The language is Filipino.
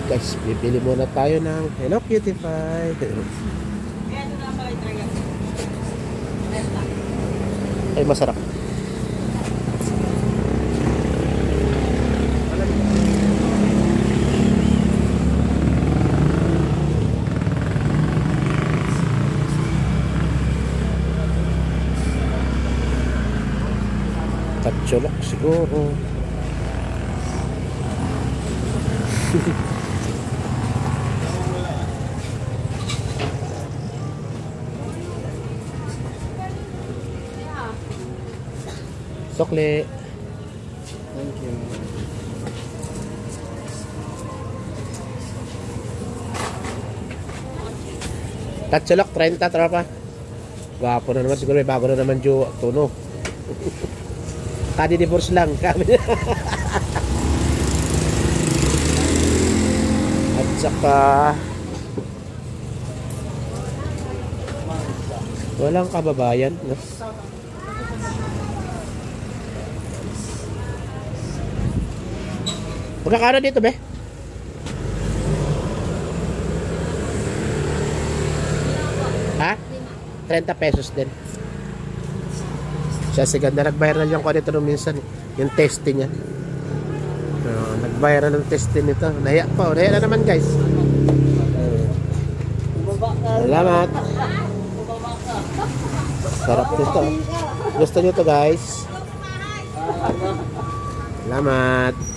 Guys, bibili muna tayo ng Hello Cutie Pie. Ay, masarap. Katsulok siguro. Sokle. Thank you. Katsulok, 30 tropa. Gwapo na naman. Siguro may bago na naman yung tuno. Kadi-divorce lang kami. At saka walang kababayan, no? Magkakano dito, be? Ha? 30 pesos din. Siya siganda, nag-viral yung ko dito nung minsan, yung testing niya. Nag-viral yung testing nito. Nahiya pa, nahiya na naman, guys. Salamat. Sarap nito. Gusto nyo to, guys? Salamat.